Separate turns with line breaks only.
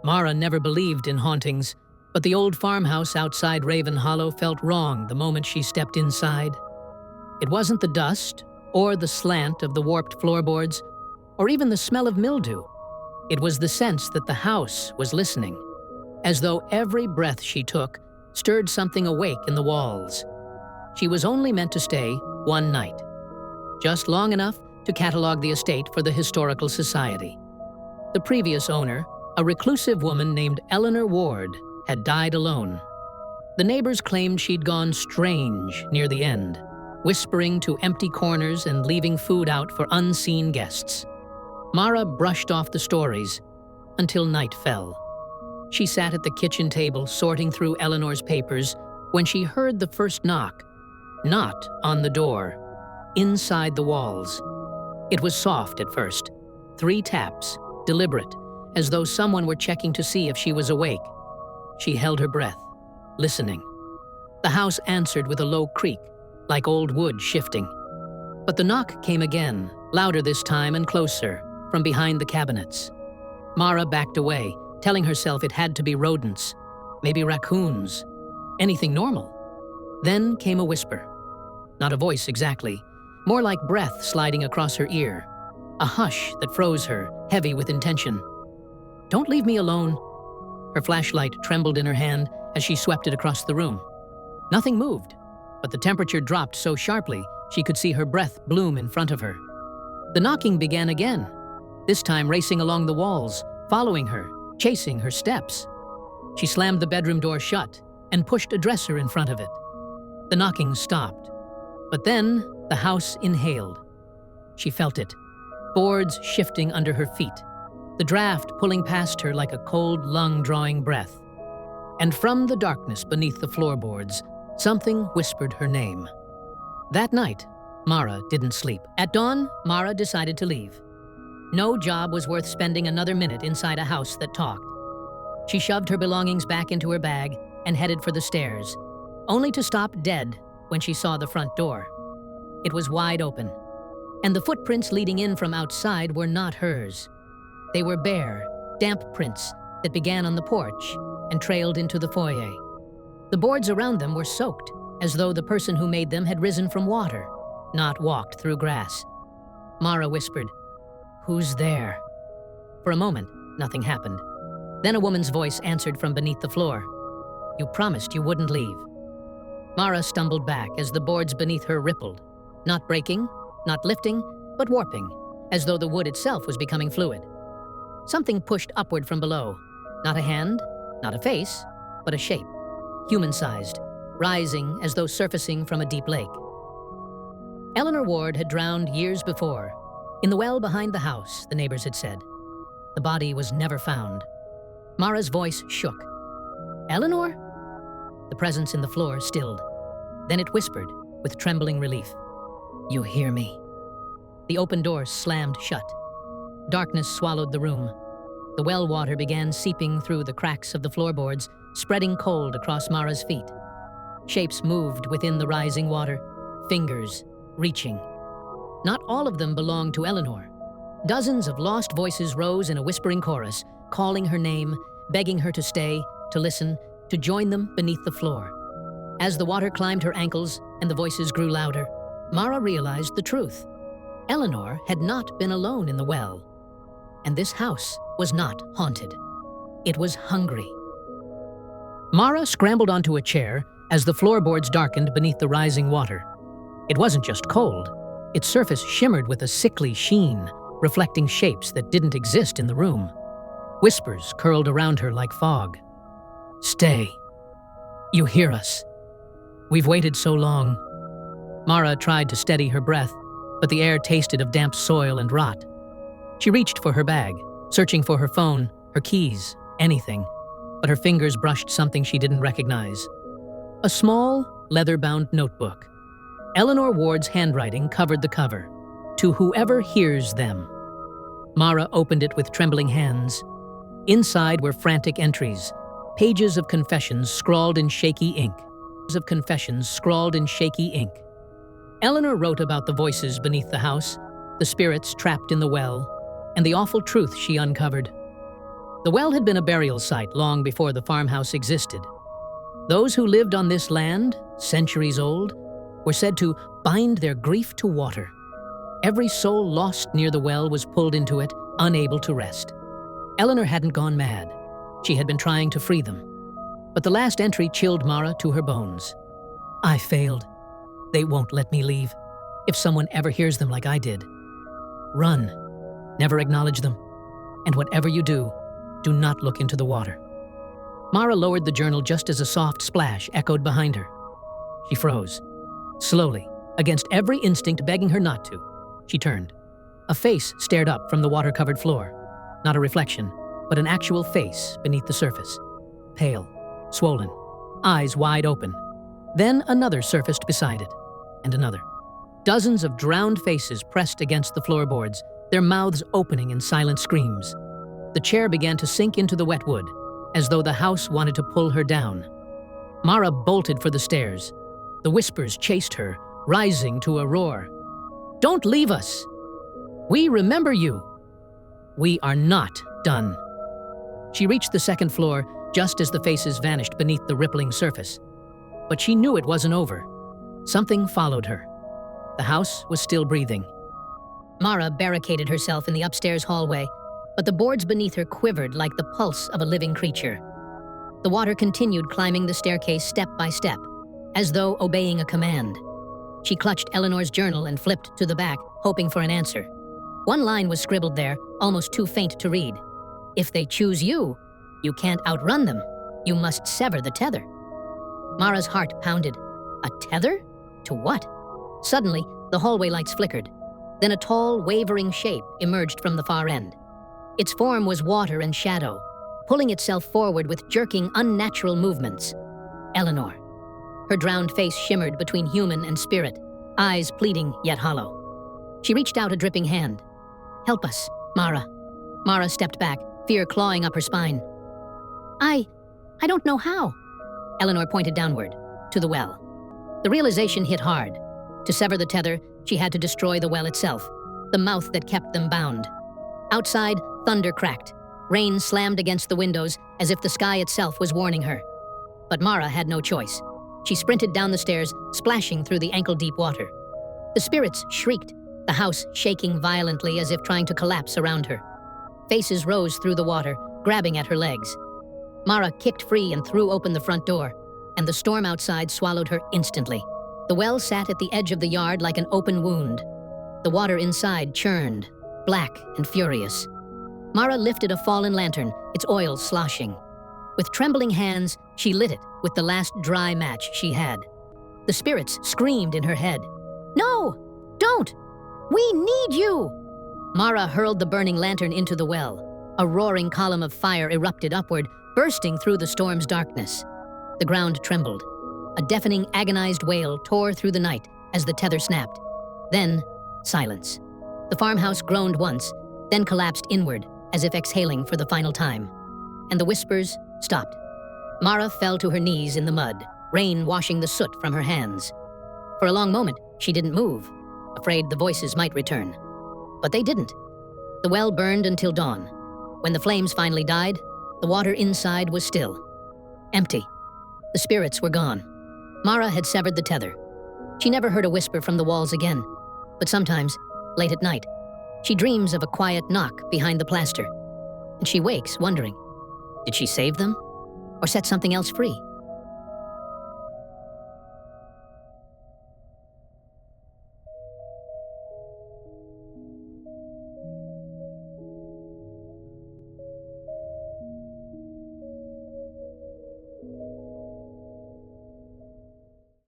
Mara never believed in hauntings, but the old farmhouse outside Raven Hollow felt wrong the moment she stepped inside. It wasn't the dust, or the slant of the warped floorboards, or even the smell of mildew. It was the sense that the house was listening, as though every breath she took stirred something awake in the walls. She was only meant to stay one night, just long enough to catalog the estate for the Historical Society. The previous owner, a reclusive woman named Eleanor Ward, had died alone. The neighbors claimed she'd gone strange near the end, whispering to empty corners and leaving food out for unseen guests. Mara brushed off the stories until night fell. She sat at the kitchen table sorting through Eleanor's papers when she heard the first knock, not on the door, inside the walls. It was soft at first, 3 taps, deliberate, as though someone were checking to see if she was awake. She held her breath, listening. The house answered with a low creak, like old wood shifting. But the knock came again, louder this time and closer, from behind the cabinets. Mara backed away, telling herself it had to be rodents, maybe raccoons, anything normal. Then came a whisper. Not a voice exactly, more like breath sliding across her ear. A hush that froze her, heavy with intention. "Don't leave me alone." Her flashlight trembled in her hand as she swept it across the room. Nothing moved, but the temperature dropped so sharply she could see her breath bloom in front of her. The knocking began again, this time racing along the walls, following her, chasing her steps. She slammed the bedroom door shut and pushed a dresser in front of it. The knocking stopped, but then the house inhaled. She felt it, boards shifting under her feet, the draft pulling past her like a cold lung-drawing breath. And from the darkness beneath the floorboards, something whispered her name. That night, Mara didn't sleep. At dawn, Mara decided to leave. No job was worth spending another minute inside a house that talked. She shoved her belongings back into her bag and headed for the stairs, only to stop dead when she saw the front door. It was wide open, and the footprints leading in from outside were not hers. They were bare, damp prints that began on the porch and trailed into the foyer. The boards around them were soaked, as though the person who made them had risen from water, not walked through grass. Mara whispered, "Who's there?" For a moment, nothing happened. Then a woman's voice answered from beneath the floor. "You promised you wouldn't leave." Mara stumbled back as the boards beneath her rippled, not breaking, not lifting, but warping, as though the wood itself was becoming fluid. Something pushed upward from below. Not a hand, not a face, but a shape, human-sized, rising as though surfacing from a deep lake. Eleanor Ward had drowned years before, in the well behind the house, the neighbors had said. The body was never found. Mara's voice shook. "Eleanor?" The presence in the floor stilled. Then it whispered, with trembling relief. "You hear me." The open door slammed shut. Darkness swallowed the room. The well water began seeping through the cracks of the floorboards, spreading cold across Mara's feet. Shapes moved within the rising water, fingers reaching. Not all of them belonged to Eleanor. Dozens of lost voices rose in a whispering chorus, calling her name, begging her to stay, to listen, to join them beneath the floor. As the water climbed her ankles and the voices grew louder, Mara realized the truth. Eleanor had not been alone in the well. And this house was not haunted. It was hungry. Mara scrambled onto a chair as the floorboards darkened beneath the rising water. It wasn't just cold. Its surface shimmered with a sickly sheen, reflecting shapes that didn't exist in the room. Whispers curled around her like fog. "Stay. You hear us. We've waited so long." Mara tried to steady her breath, but the air tasted of damp soil and rot. She reached for her bag, searching for her phone, her keys, anything, but her fingers brushed something she didn't recognize. A small, leather-bound notebook. Eleanor Ward's handwriting covered the cover. "To whoever hears them." Mara opened it with trembling hands. Inside were frantic entries, pages of confessions scrawled in shaky ink. Eleanor wrote about the voices beneath the house, the spirits trapped in the well, and the awful truth she uncovered. The well had been a burial site long before the farmhouse existed. Those who lived on this land, centuries old, were said to bind their grief to water. Every soul lost near the well was pulled into it, unable to rest. Eleanor hadn't gone mad. She had been trying to free them. But the last entry chilled Mara to her bones. I failed. They won't let me leave. If someone ever hears them like I did. Run. Never acknowledge them. And whatever you do not look into the water. Mara lowered the journal just as a soft splash echoed behind her. She froze. Slowly, against every instinct begging her not to, she turned. A face stared up from the water-covered floor. Not a reflection, but an actual face beneath the surface. Pale, swollen, eyes wide open. Then another surfaced beside it, and another. Dozens of drowned faces pressed against the floorboards, their mouths opening in silent screams. The chair began to sink into the wet wood, as though the house wanted to pull her down. Mara bolted for the stairs. The whispers chased her, rising to a roar. Don't leave us! We remember you! We are not done. She reached the second floor just as the faces vanished beneath the rippling surface. But she knew it wasn't over. Something followed her. The house was still breathing. Mara barricaded herself in the upstairs hallway, but the boards beneath her quivered like the pulse of a living creature. The water continued climbing the staircase step by step, as though obeying a command. She clutched Eleanor's journal and flipped to the back, hoping for an answer. One line was scribbled there, almost too faint to read. If they choose you, you can't outrun them. You must sever the tether. Mara's heart pounded. A tether? To what? Suddenly, the hallway lights flickered. Then a tall, wavering shape emerged from the far end. Its form was water and shadow, pulling itself forward with jerking, unnatural movements. Eleanor. Her drowned face shimmered between human and spirit, eyes pleading yet hollow. She reached out a dripping hand. Help us, Mara. Mara stepped back, fear clawing up her spine. I don't know how. Eleanor pointed downward, to the well. The realization hit hard. To sever the tether, she had to destroy the well itself, the mouth that kept them bound. Outside, thunder cracked. Rain slammed against the windows as if the sky itself was warning her. But Mara had no choice. She sprinted down the stairs, splashing through the ankle-deep water. The spirits shrieked, the house shaking violently as if trying to collapse around her. Faces rose through the water, grabbing at her legs. Mara kicked free and threw open the front door, and the storm outside swallowed her instantly. The well sat at the edge of the yard like an open wound. The water inside churned, black and furious. Mara lifted a fallen lantern, its oil sloshing. With trembling hands, she lit it with the last dry match she had. The spirits screamed in her head. No! Don't! We need you! Mara hurled the burning lantern into the well. A roaring column of fire erupted upward, bursting through the storm's darkness. The ground trembled. A deafening, agonized wail tore through the night as the tether snapped. Then, silence. The farmhouse groaned once, then collapsed inward, as if exhaling for the final time. And the whispers stopped. Mara fell to her knees in the mud, rain washing the soot from her hands. For a long moment, she didn't move, afraid the voices might return. But they didn't. The well burned until dawn. When the flames finally died, the water inside was still. Empty. The spirits were gone. Mara had severed the tether. She never heard a whisper from the walls again. But sometimes, late at night, she dreams of a quiet knock behind the plaster. And she wakes wondering, did she save them? Or set something else free?